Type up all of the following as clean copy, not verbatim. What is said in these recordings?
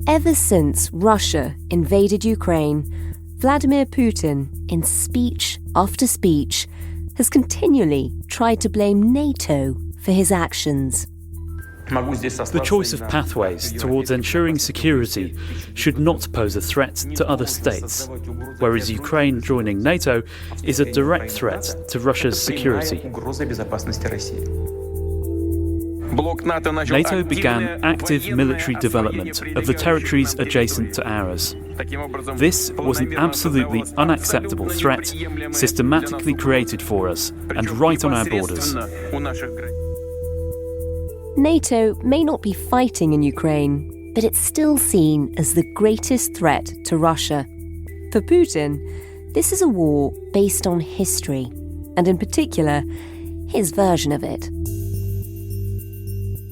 Ever since Russia invaded Ukraine, Vladimir Putin, in speech after speech, has continually tried to blame NATO for his actions. The choice of pathways towards ensuring security should not pose a threat to other states, whereas Ukraine joining NATO is a direct threat to Russia's security. NATO began active military development of the territories adjacent to ours. This was an absolutely unacceptable threat, systematically created for us and right on our borders. NATO may not be fighting in Ukraine, but it's still seen as the greatest threat to Russia. For Putin, this is a war based on history, and in particular, his version of it.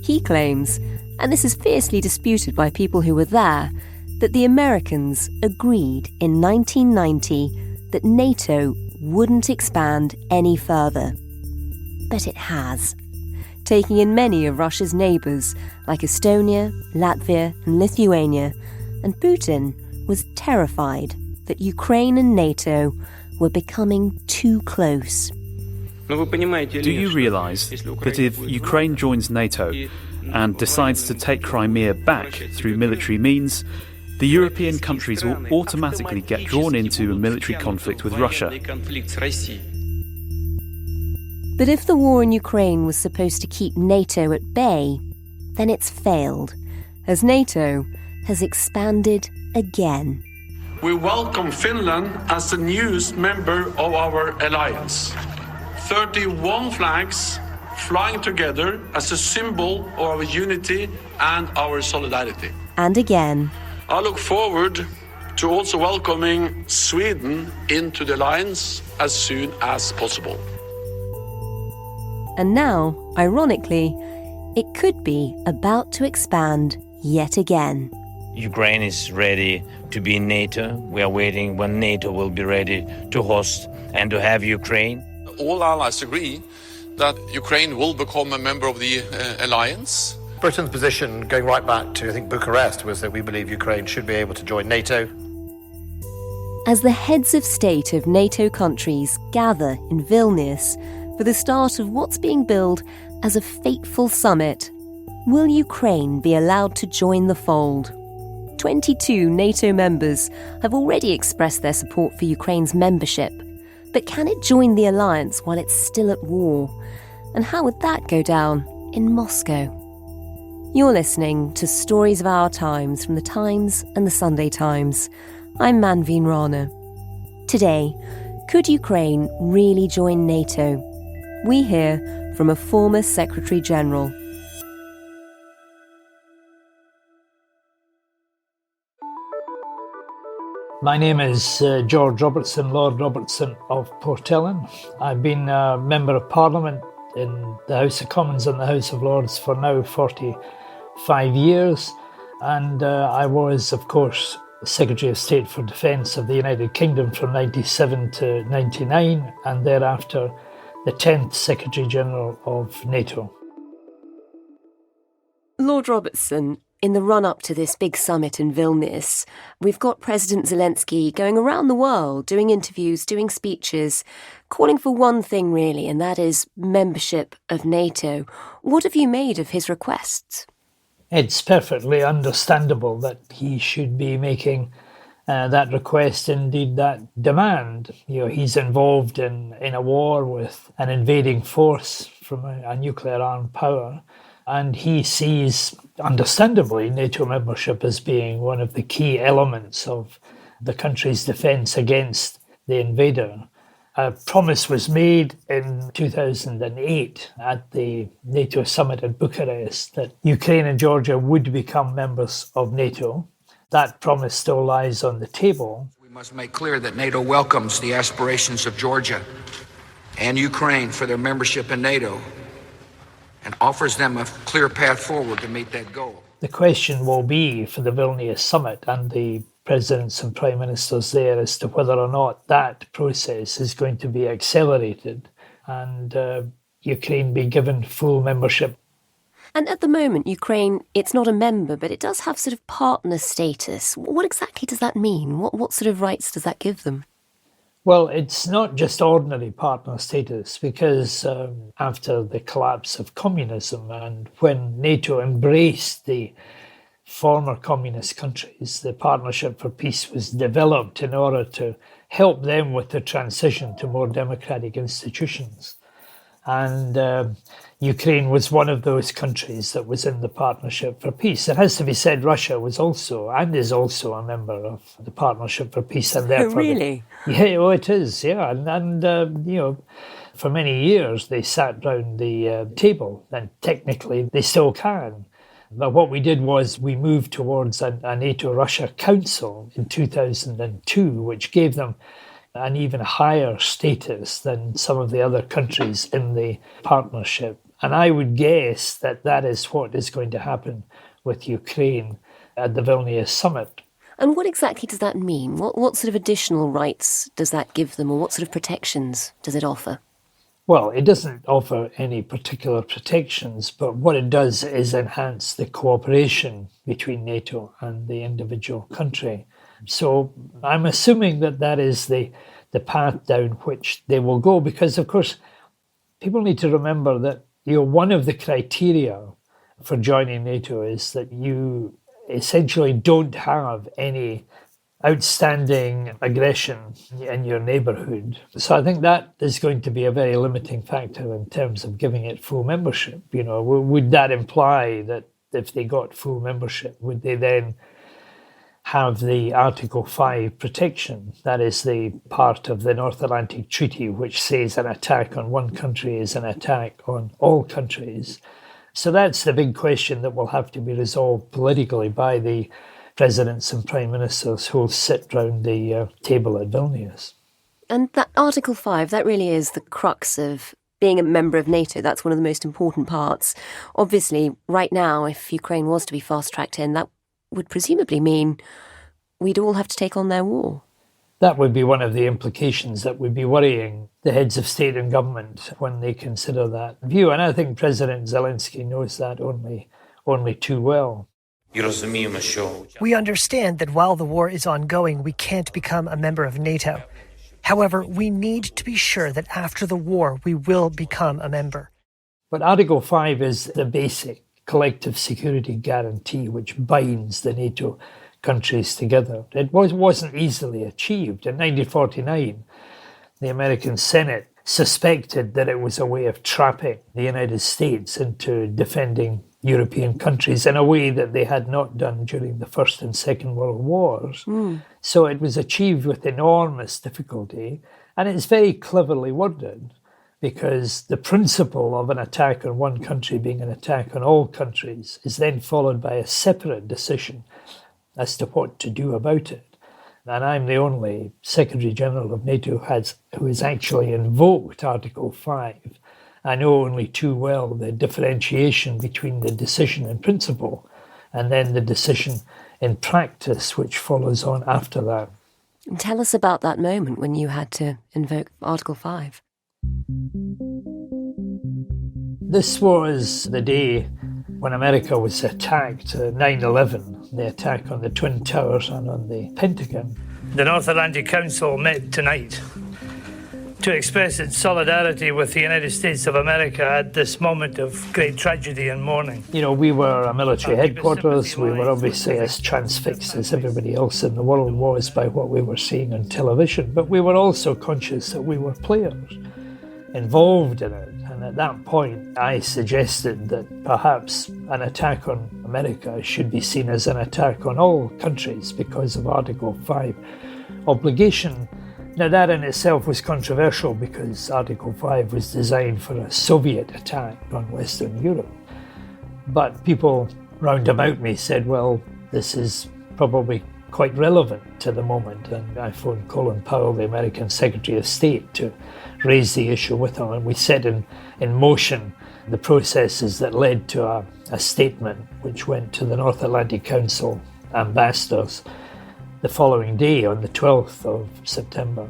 He claims, and this is fiercely disputed by people who were there, that the Americans agreed in 1990 that NATO wouldn't expand any further. But it has, taking in many of Russia's neighbours like Estonia, Latvia and Lithuania, and Putin was terrified that Ukraine and NATO were becoming too close. Do you realise that if Ukraine joins NATO and decides to take Crimea back through military means, the European countries will automatically get drawn into a military conflict with Russia? But if the war in Ukraine was supposed to keep NATO at bay, then it's failed, as NATO has expanded again. We welcome Finland as the newest member of our alliance. 31 flags flying together as a symbol of our unity and our solidarity. And again. I look forward to also welcoming Sweden into the alliance as soon as possible. And now, ironically, it could be about to expand yet again. Ukraine is ready to be in NATO. We are waiting when NATO will be ready to host and to have Ukraine. All allies agree that Ukraine will become a member of the alliance. Britain's position, going right back to, I think, Bucharest, was that we believe Ukraine should be able to join NATO. As the heads of state of NATO countries gather in Vilnius for the start of what's being billed as a fateful summit, will Ukraine be allowed to join the fold? 22 NATO members have already expressed their support for Ukraine's membership. But can it join the alliance while it's still at war? And how would that go down in Moscow? You're listening to Stories of Our Times from The Times and The Sunday Times. I'm Manveen Rana. Today, could Ukraine really join NATO? We hear from a former Secretary General. My name is Lord Robertson of Portellen. I've been a Member of Parliament in the House of Commons and the House of Lords for now 45 years. And I was, of course, Secretary of State for Defence of the United Kingdom from 97 to 99, and thereafter the 10th Secretary General of NATO. Lord Robertson, in the run-up to this big summit in Vilnius, we've got President Zelensky going around the world, doing interviews, doing speeches, calling for one thing really, and that is membership of NATO. What have you made of his requests? It's perfectly understandable that he should be making that request, indeed that demand. You know, he's involved in a war with an invading force from a nuclear-armed power, and he sees, understandably, NATO membership as being one of the key elements of the country's defence against the invader. A promise was made in 2008 at the NATO summit in Bucharest that Ukraine and Georgia would become members of NATO. That promise still lies on the table. We must make clear that NATO welcomes the aspirations of Georgia and Ukraine for their membership in NATO and offers them a clear path forward to meet that goal. The question will be for the Vilnius summit and the presidents and prime ministers there as to whether or not that process is going to be accelerated and Ukraine be given full membership. And at the moment, Ukraine, it's not a member, but it does have sort of partner status. What exactly does that mean? What sort of rights does that give them? Well, it's not just ordinary partner status, because after the collapse of communism and when NATO embraced the former communist countries, the Partnership for Peace was developed in order to help them with the transition to more democratic institutions. And Ukraine was one of those countries that was in the Partnership for Peace. It has to be said, Russia was also and is also a member of the Partnership for Peace, and therefore, really? It is, yeah. And for many years they sat round the table, and technically they still can. But what we did was we moved towards a NATO-Russia Council in 2002, which gave them an even higher status than some of the other countries in the partnership. And I would guess that that is what is going to happen with Ukraine at the Vilnius summit. And what exactly does that mean? What sort of additional rights does that give them, or what sort of protections does it offer? Well, it doesn't offer any particular protections, but what it does is enhance the cooperation between NATO and the individual country. So I'm assuming that that is the path down which they will go, because, of course, people need to remember that one of the criteria for joining NATO is that you essentially don't have any outstanding aggression in your neighbourhood. So I think that is going to be a very limiting factor in terms of giving it full membership. Would that imply that if they got full membership, would they then have the Article 5 protection? That is the part of the North Atlantic Treaty which says an attack on one country is an attack on all countries. So that's the big question that will have to be resolved politically by the presidents and prime ministers who will sit round the table at Vilnius. And that Article 5, that really is the crux of being a member of NATO. That's one of the most important parts. Obviously, right now, if Ukraine was to be fast-tracked in, that would presumably mean we'd all have to take on their war. That would be one of the implications that would be worrying the heads of state and government when they consider that view. And I think President Zelensky knows that only too well. We understand that while the war is ongoing, we can't become a member of NATO. However, we need to be sure that after the war, we will become a member. But Article 5 is the basic collective security guarantee which binds the NATO countries together. It wasn't easily achieved. In 1949, the American Senate suspected that it was a way of trapping the United States into defending European countries in a way that they had not done during the First and Second World Wars. So it was achieved with enormous difficulty, and it's very cleverly worded, because the principle of an attack on one country being an attack on all countries is then followed by a separate decision as to what to do about it. And I'm the only Secretary General of NATO who has actually invoked Article 5. I know only too well the differentiation between the decision in principle and then the decision in practice, which follows on after that. Tell us about that moment when you had to invoke Article 5. This was the day when America was attacked, 9/11, the attack on the Twin Towers and on the Pentagon. The North Atlantic Council met tonight to express its solidarity with the United States of America at this moment of great tragedy and mourning. We were a military headquarters. We were obviously as transfixed as everybody else in the world was by what we were seeing on television, but we were also conscious that we were players involved in it. And at that point, I suggested that perhaps an attack on America should be seen as an attack on all countries because of Article 5 obligation. Now, that in itself was controversial because Article 5 was designed for a Soviet attack on Western Europe. But people round about me said, well, this is probably quite relevant to the moment. And I phoned Colin Powell, the American Secretary of State, to raise the issue with him. And we set in motion the processes that led to a statement which went to the North Atlantic Council ambassadors the following day on the 12th of September.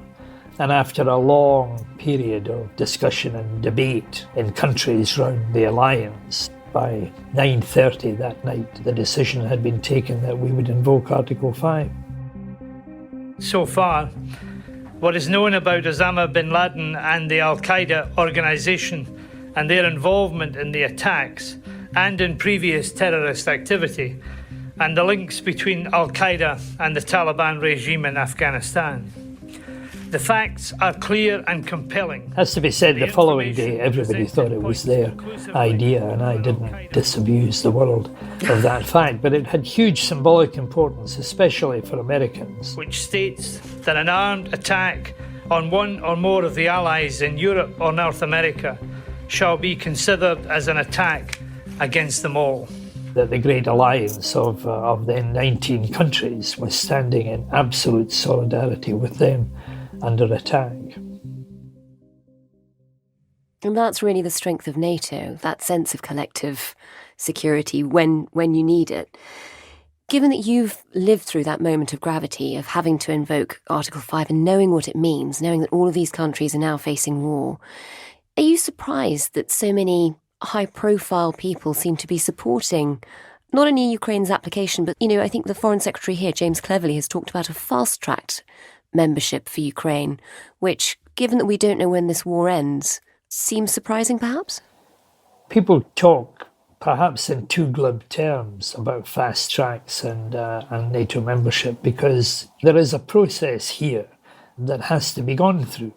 And after a long period of discussion and debate in countries around the alliance, by 9:30 that night, the decision had been taken that we would invoke Article 5. So far, what is known about Osama bin Laden and the Al-Qaeda organisation and their involvement in the attacks and in previous terrorist activity, and the links between Al-Qaeda and the Taliban regime in Afghanistan. The facts are clear and compelling. Has to be said, the following day everybody thought it was their idea, and I didn't disabuse the world of that fact, but it had huge symbolic importance, especially for Americans. Which states that an armed attack on one or more of the allies in Europe or North America shall be considered as an attack against them all. That the great alliance of then 19 countries was standing in absolute solidarity with them under attack. And that's really the strength of NATO, that sense of collective security when you need it. Given that you've lived through that moment of gravity of having to invoke Article 5 and knowing what it means, knowing that all of these countries are now facing war, are you surprised that so many high-profile people seem to be supporting not only Ukraine's application, but, I think the Foreign Secretary here, James Cleverly, has talked about a fast-tracked membership for Ukraine, which, given that we don't know when this war ends, seems surprising perhaps? People talk perhaps in too glib terms about fast tracks and NATO membership because there is a process here that has to be gone through,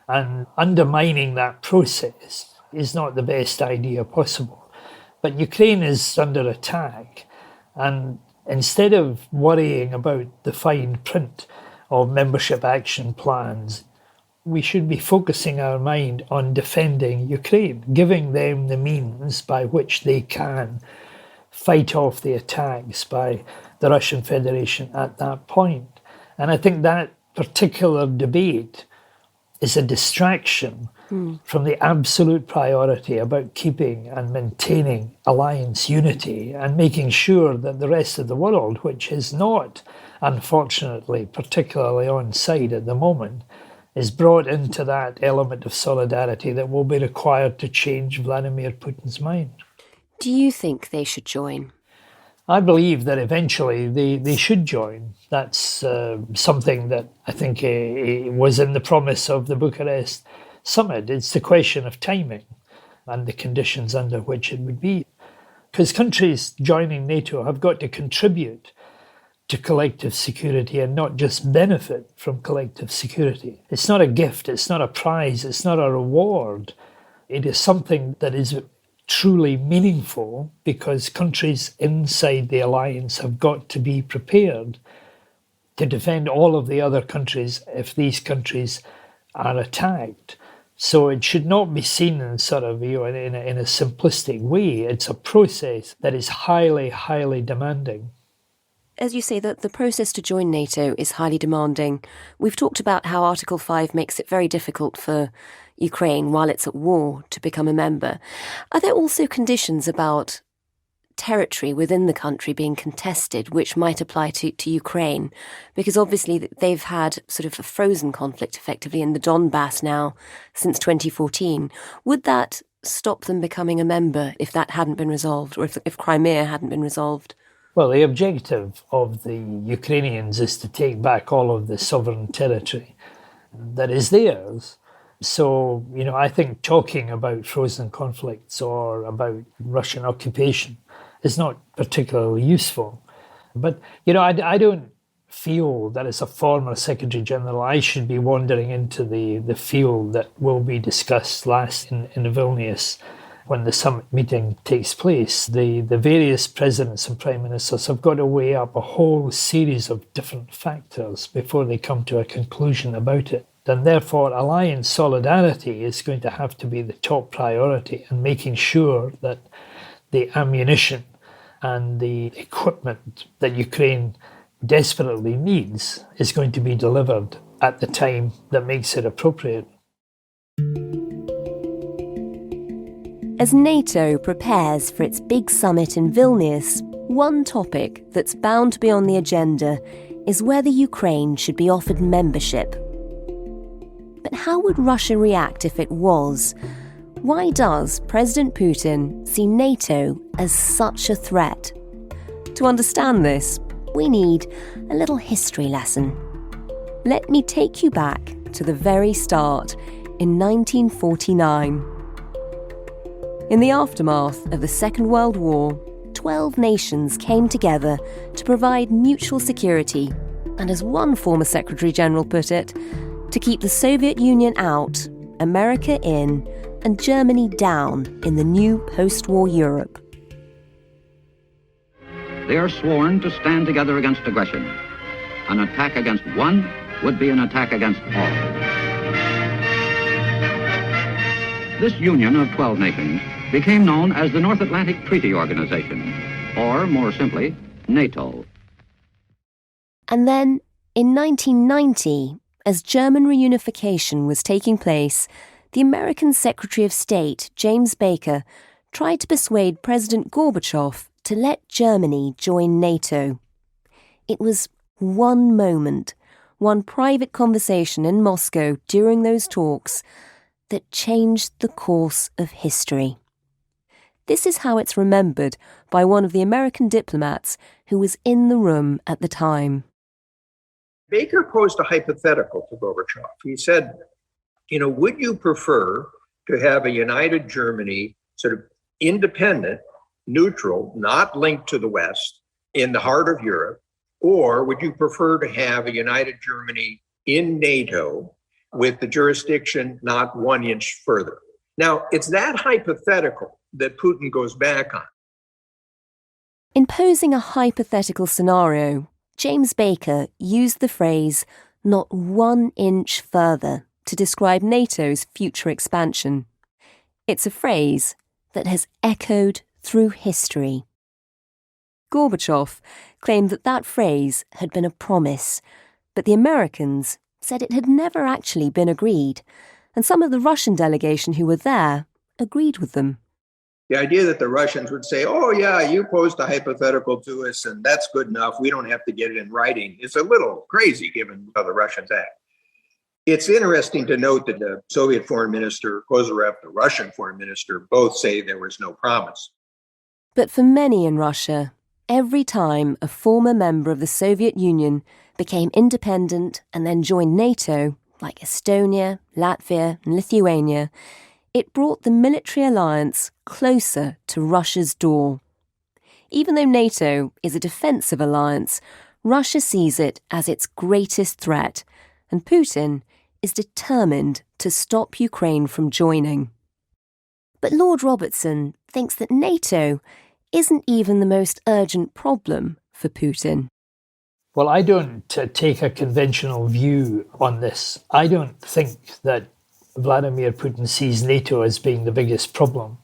and undermining that process is not the best idea possible. But Ukraine is under attack, and instead of worrying about the fine print of membership action plans, we should be focusing our mind on defending Ukraine, giving them the means by which they can fight off the attacks by the Russian Federation at that point. And I think that particular debate is a distraction from the absolute priority about keeping and maintaining alliance unity and making sure that the rest of the world, which is not, unfortunately, particularly on side at the moment, is brought into that element of solidarity that will be required to change Vladimir Putin's mind. Do you think they should join? I believe that eventually they should join. That's something that I think was in the promise of the Bucharest summit. It's the question of timing and the conditions under which it would be. Because countries joining NATO have got to contribute to collective security and not just benefit from collective security. It's not a gift, it's not a prize, it's not a reward. It is something that is truly meaningful because countries inside the alliance have got to be prepared to defend all of the other countries if these countries are attacked. So it should not be seen in sort of, in a simplistic way. It's a process that is highly, highly demanding. As you say, the process to join NATO is highly demanding. We've talked about how Article 5 makes it very difficult for Ukraine, while it's at war, to become a member. Are there also conditions about territory within the country being contested which might apply to Ukraine? Because obviously they've had sort of a frozen conflict effectively in the Donbass now since 2014. Would that stop them becoming a member if that hadn't been resolved, or if Crimea hadn't been resolved? Well, the objective of the Ukrainians is to take back all of the sovereign territory that is theirs. So, I think talking about frozen conflicts or about Russian occupation is not particularly useful. But, I don't feel that as a former Secretary General, I should be wandering into the field that will be discussed last in Vilnius when the summit meeting takes place. The various presidents and prime ministers have got to weigh up a whole series of different factors before they come to a conclusion about it. And therefore, alliance solidarity is going to have to be the top priority, and making sure that the ammunition and the equipment that Ukraine desperately needs is going to be delivered at the time that makes it appropriate. As NATO prepares for its big summit in Vilnius, one topic that's bound to be on the agenda is whether Ukraine should be offered membership. But how would Russia react if it was? Why does President Putin see NATO as such a threat? To understand this, we need a little history lesson. Let me take you back to the very start in 1949. In the aftermath of the Second World War, 12 nations came together to provide mutual security, and as one former Secretary General put it, to keep the Soviet Union out, America in, and Germany down in the new post-war Europe. They are sworn to stand together against aggression. An attack against one would be an attack against all. This union of 12 nations became known as the North Atlantic Treaty Organization, or more simply, NATO. And then, in 1990, as German reunification was taking place, the American Secretary of State, James Baker, tried to persuade President Gorbachev to let Germany join NATO. It was one moment, one private conversation in Moscow during those talks, that changed the course of history. This is how it's remembered by one of the American diplomats who was in the room at the time. Baker posed a hypothetical to Gorbachev. He said, would you prefer to have a united Germany, sort of independent, neutral, not linked to the West, in the heart of Europe, or would you prefer to have a united Germany in NATO with the jurisdiction not 1 inch further? Now, it's that hypothetical that Putin goes back on. In posing a hypothetical scenario, James Baker used the phrase, "not 1 inch further," to describe NATO's future expansion. It's a phrase that has echoed through history. Gorbachev claimed that phrase had been a promise, but the Americans said it had never actually been agreed, and some of the Russian delegation who were there agreed with them. The idea that the Russians would say, oh yeah, you posed a hypothetical to us and that's good enough, we don't have to get it in writing, is a little crazy given how the Russians act. It's interesting to note that the Soviet foreign minister, Kozyrev, the Russian foreign minister, both say there was no promise. But for many in Russia, every time a former member of the Soviet Union became independent and then joined NATO, like Estonia, Latvia, and Lithuania, it brought the military alliance closer to Russia's door. Even though NATO is a defensive alliance, Russia sees it as its greatest threat, and Putin is determined to stop Ukraine from joining. But Lord Robertson thinks that NATO isn't even the most urgent problem for Putin. Well, I don't take a conventional view on this. I don't think that Vladimir Putin sees NATO as being the biggest problem.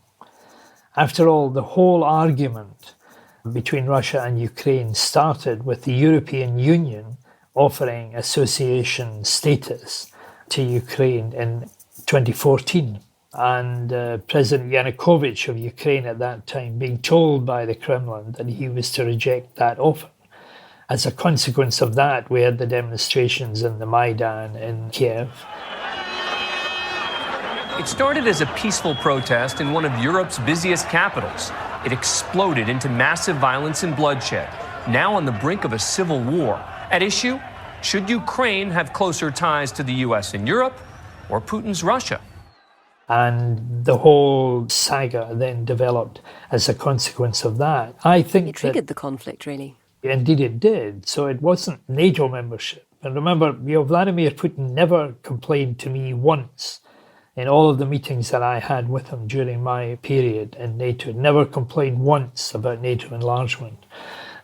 After all, the whole argument between Russia and Ukraine started with the European Union offering association status to Ukraine in 2014. And President Yanukovych of Ukraine at that time being told by the Kremlin that he was to reject that offer. As a consequence of that, we had the demonstrations in the Maidan in Kiev. It started as a peaceful protest in one of Europe's busiest capitals. It exploded into massive violence and bloodshed, now on the brink of a civil war. At issue, should Ukraine have closer ties to the US and Europe, or Putin's Russia? And the whole saga then developed as a consequence of that. I think it triggered the conflict, really. Indeed it did. So it wasn't NATO membership. And remember, Vladimir Putin never complained to me once in all of the meetings that I had with him during my period in NATO, never complained once about NATO enlargement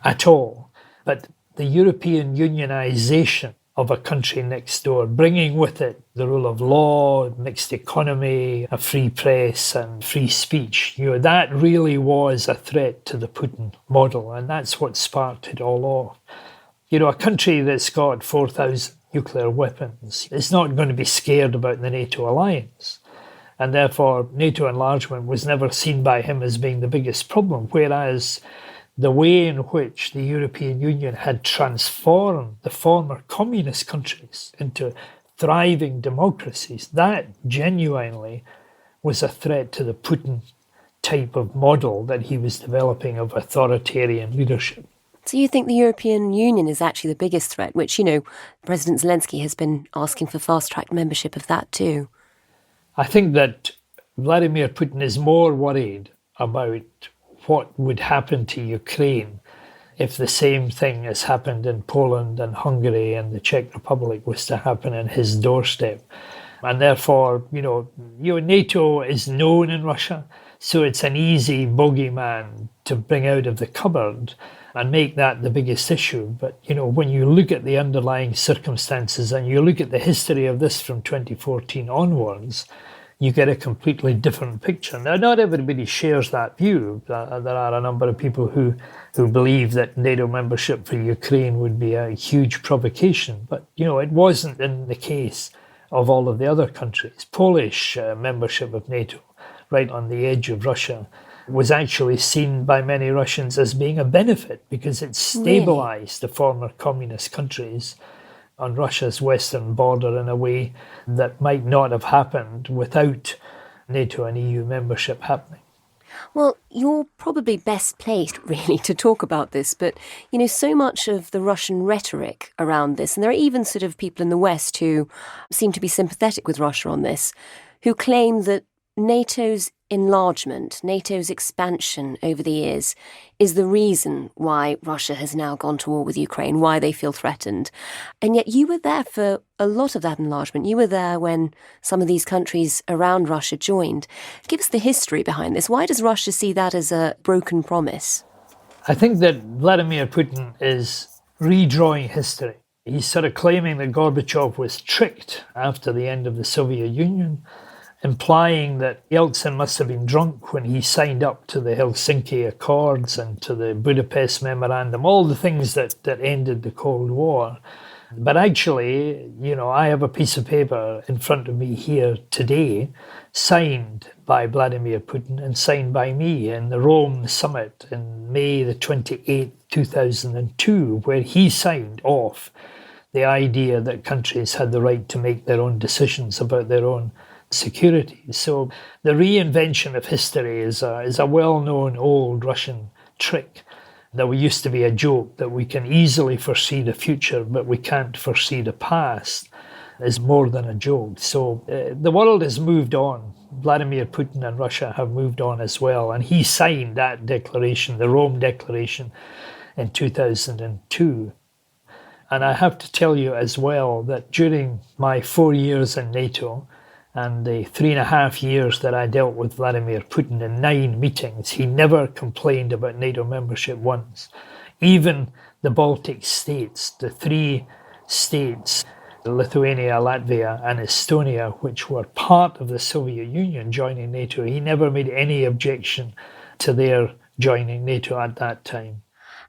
at all. But the European unionization of a country next door, bringing with it the rule of law, mixed economy, a free press and free speech, that really was a threat to the Putin model, and that's what sparked it all off. A country that's got 4,000 nuclear weapons is not going to be scared about the NATO alliance. And therefore, NATO enlargement was never seen by him as being the biggest problem, whereas the way in which the European Union had transformed the former communist countries into thriving democracies, that genuinely was a threat to the Putin type of model that he was developing of authoritarian leadership. So you think the European Union is actually the biggest threat, which, President Zelensky has been asking for fast-track membership of that too? I think that Vladimir Putin is more worried about what would happen to Ukraine if the same thing has happened in Poland and Hungary and the Czech Republic was to happen in his doorstep. And therefore, NATO is known in Russia, so it's an easy bogeyman to bring out of the cupboard and make that the biggest issue. But, when you look at the underlying circumstances and you look at the history of this from 2014 onwards, you get a completely different picture. Now, not everybody shares that view. There are a number of people who believe that NATO membership for Ukraine would be a huge provocation. But, it wasn't in the case of all of the other countries. Polish membership of NATO, right on the edge of Russia, was actually seen by many Russians as being a benefit because it stabilized the former communist countries on Russia's western border in a way that might not have happened without NATO and EU membership happening. Well, you're probably best placed, really, to talk about this, but, so much of the Russian rhetoric around this, and there are even sort of people in the West who seem to be sympathetic with Russia on this, who claim that NATO's enlargement, NATO's expansion over the years is the reason why Russia has now gone to war with Ukraine, why they feel threatened. And yet you were there for a lot of that enlargement. You were there when some of these countries around Russia joined. Give us the history behind this. Why does Russia see that as a broken promise? I think that Vladimir Putin is redrawing history. He's sort of claiming that Gorbachev was tricked after the end of the Soviet Union, implying that Yeltsin must have been drunk when he signed up to the Helsinki Accords and to the Budapest Memorandum, all the things that ended the Cold War. But actually, I have a piece of paper in front of me here today, signed by Vladimir Putin and signed by me in the Rome summit in May the 28th, 2002, where he signed off the idea that countries had the right to make their own decisions about their own security. So the reinvention of history is a well-known old Russian trick. There used to be a joke that we can easily foresee the future, but we can't foresee the past, is more than a joke. So the world has moved on. Vladimir Putin and Russia have moved on as well. And he signed that declaration, the Rome Declaration, in 2002. And I have to tell you as well that during my 4 years in NATO, and the 3.5 years that I dealt with Vladimir Putin in 9 meetings, he never complained about NATO membership once. Even the Baltic states, the 3 states, Lithuania, Latvia and Estonia, which were part of the Soviet Union joining NATO, he never made any objection to their joining NATO at that time.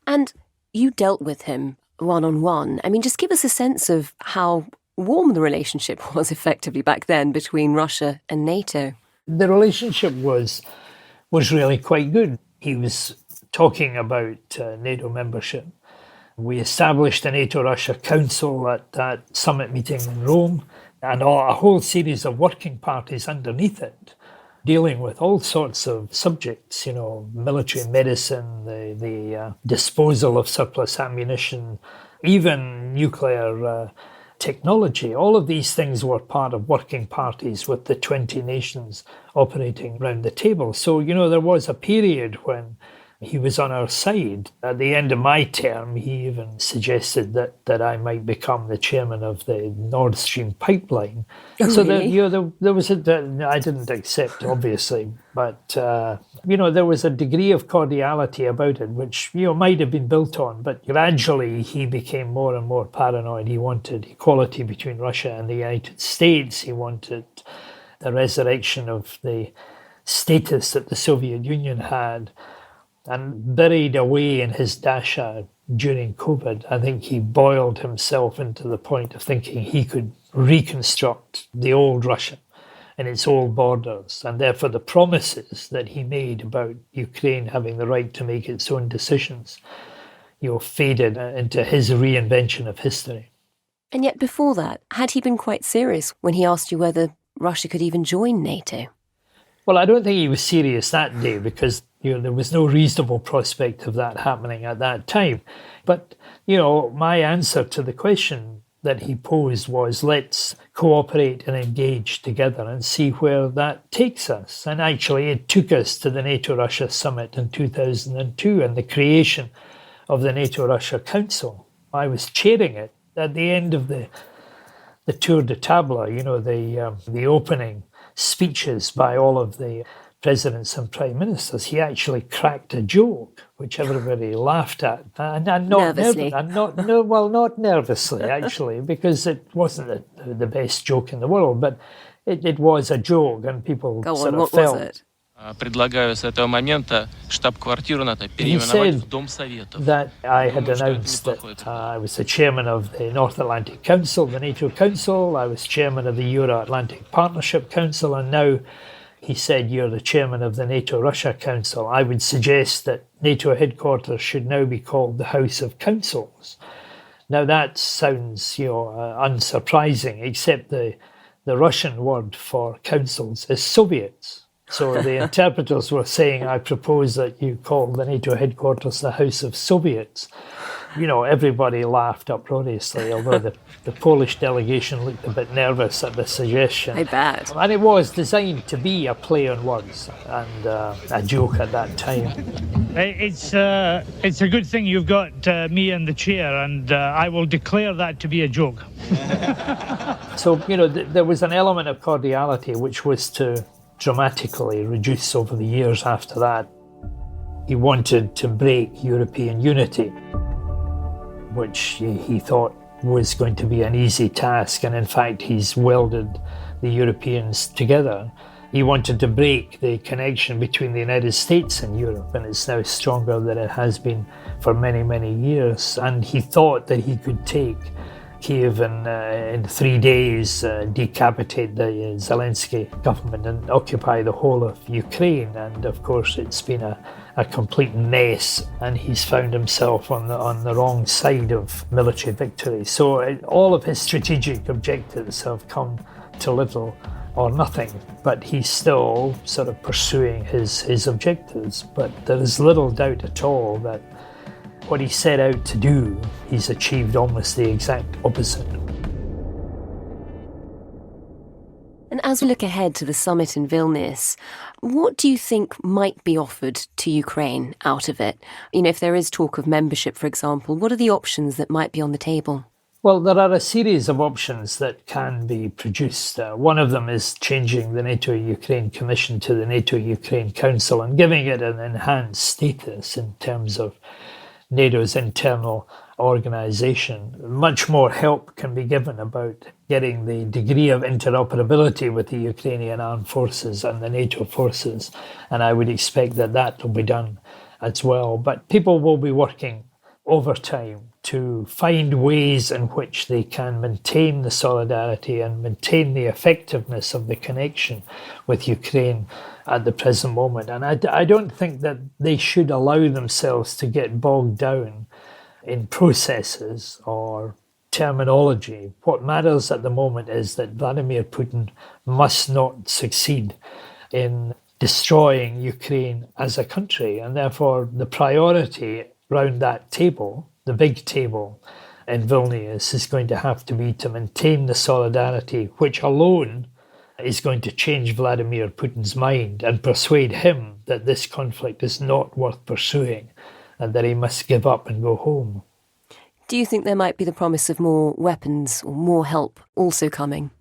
And you dealt with him one-on-one. I mean, just give us a sense of how warm the relationship was effectively back then between Russia and NATO. The relationship was really quite good. He was talking about NATO membership. We established a NATO-Russia Council at that summit meeting in Rome, and a whole series of working parties underneath it, dealing with all sorts of subjects, military medicine, the disposal of surplus ammunition, even nuclear technology. All of these things were part of working parties with the 20 nations operating around the table. So, there was a period when he was on our side. At the end of my term, he even suggested that I might become the chairman of the Nord Stream pipeline. Oh, so really? there was I didn't accept, obviously, but there was a degree of cordiality about it, which might have been built on. But gradually, he became more and more paranoid. He wanted equality between Russia and the United States. He wanted the resurrection of the status that the Soviet Union had. And buried away in his dacha during COVID, I think he boiled himself into the point of thinking he could reconstruct the old Russia and its old borders. And therefore the promises that he made about Ukraine having the right to make its own decisions, faded into his reinvention of history. And yet before that, had he been quite serious when he asked you whether Russia could even join NATO? Well, I don't think he was serious that day because there was no reasonable prospect of that happening at that time. But, my answer to the question that he posed was, let's cooperate and engage together and see where that takes us. And actually, it took us to the NATO-Russia summit in 2002 and the creation of the NATO-Russia Council. I was chairing it at the end of the tour de table, the opening speeches by all of the presidents and prime ministers. He actually cracked a joke, which everybody laughed at, and not nervously. Not nervously actually, because it wasn't the best joke in the world, but it was a joke, and people Go sort on, of what felt. was it? Предлагаю с этого момента штаб-квартиру НАТО He переименовать said в Дом Советов. that I had announced that I was the chairman of the North Atlantic Council, the NATO Council. I was chairman of the Euro-Atlantic Partnership Council, and now he said, you're the chairman of the NATO-Russia Council. I would suggest that NATO headquarters should now be called the House of Councils. Now that sounds, unsurprising, except the Russian word for councils is Soviets. So the interpreters were saying, I propose that you call the NATO headquarters the House of Soviets. Everybody laughed uproariously, although the Polish delegation looked a bit nervous at the suggestion. I bet. And it was designed to be a play on words and a joke at that time. It's a good thing you've got me in the chair, and I will declare that to be a joke. So, there was an element of cordiality which was to dramatically reduce over the years after that. He wanted to break European unity, which he thought was going to be an easy task, and in fact he's welded the Europeans together. He wanted to break the connection between the United States and Europe, and it's now stronger than it has been for many, many years. And he thought that he could take Kiev in 3 days, decapitate the Zelensky government and occupy the whole of Ukraine. And of course it's been a complete mess, and he's found himself on the wrong side of military victory. So all of his strategic objectives have come to little or nothing, but he's still sort of pursuing his objectives. But there is little doubt at all that what he set out to do, he's achieved almost the exact opposite. And as we look ahead to the summit in Vilnius, what do you think might be offered to Ukraine out of it? If there is talk of membership, for example, what are the options that might be on the table? Well, there are a series of options that can be produced. One of them is changing the NATO-Ukraine Commission to the NATO-Ukraine Council and giving it an enhanced status in terms of NATO's internal organisation. Much more help can be given about getting the degree of interoperability with the Ukrainian armed forces and the NATO forces, and I would expect that will be done as well. But people will be working overtime to find ways in which they can maintain the solidarity and maintain the effectiveness of the connection with Ukraine at the present moment. And I don't think that they should allow themselves to get bogged down in processes or terminology. What matters at the moment is that Vladimir Putin must not succeed in destroying Ukraine as a country, and therefore the priority round that table, the big table in Vilnius, is going to have to be to maintain the solidarity, which alone is going to change Vladimir Putin's mind and persuade him that this conflict is not worth pursuing and that he must give up and go home. Do you think there might be the promise of more weapons or more help also coming?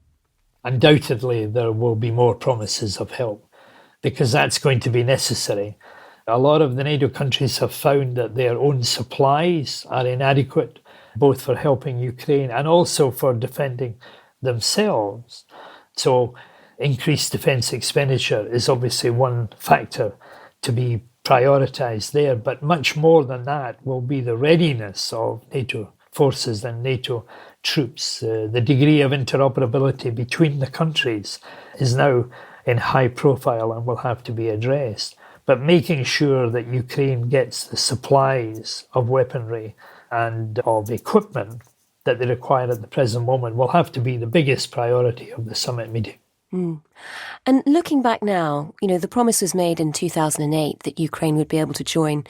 Undoubtedly, there will be more promises of help, because that's going to be necessary. A lot of the NATO countries have found that their own supplies are inadequate, both for helping Ukraine and also for defending themselves. So increased defence expenditure is obviously one factor to be prioritised there, but much more than that will be the readiness of NATO forces and NATO troops. The degree of interoperability between the countries is now in high profile and will have to be addressed. But making sure that Ukraine gets the supplies of weaponry and of equipment that they require at the present moment will have to be the biggest priority of the summit meeting. And looking back now, the promise was made in 2008 that Ukraine would be able to join.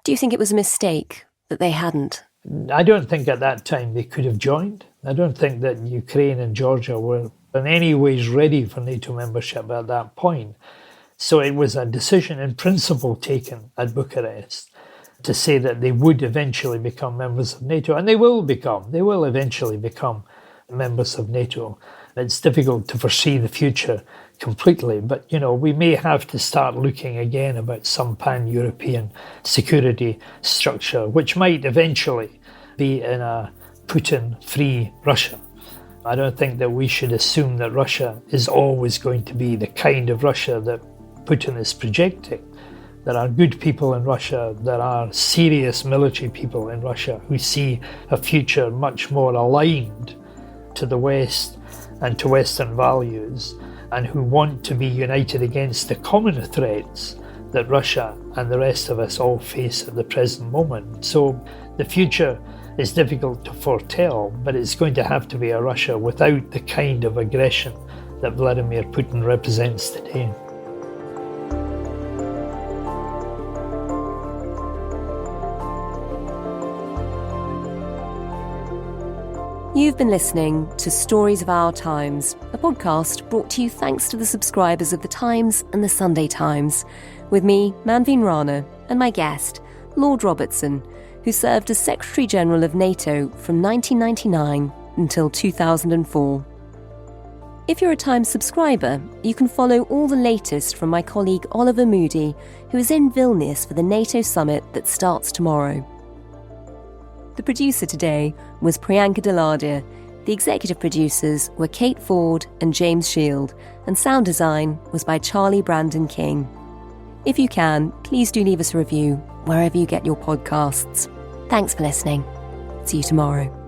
Do you think it was a mistake that they hadn't? I don't think at that time they could have joined. I don't think that Ukraine and Georgia were in any ways ready for NATO membership at that point. So it was a decision in principle taken at Bucharest to say that they would eventually become members of NATO, and they will eventually become members of NATO. It's difficult to foresee the future completely, but we may have to start looking again about some pan-European security structure, which might eventually be in a Putin-free Russia. I don't think that we should assume that Russia is always going to be the kind of Russia that Putin is projecting. There are good people in Russia, there are serious military people in Russia who see a future much more aligned to the West and to Western values, and who want to be united against the common threats that Russia and the rest of us all face at the present moment. So the future is difficult to foretell, but it's going to have to be a Russia without the kind of aggression that Vladimir Putin represents today. You've been listening to Stories of Our Times, a podcast brought to you thanks to the subscribers of The Times and The Sunday Times, with me, Manveen Rana, and my guest, Lord Robertson, who served as Secretary-General of NATO from 1999 until 2004. If you're a Times subscriber, you can follow all the latest from my colleague Oliver Moody, who is in Vilnius for the NATO summit that starts tomorrow. The producer today was Priyanka Deladia. The executive producers were Kate Ford and James Shield, and sound design was by Charlie Brandon King. If you can, please do leave us a review wherever you get your podcasts. Thanks for listening. See you tomorrow.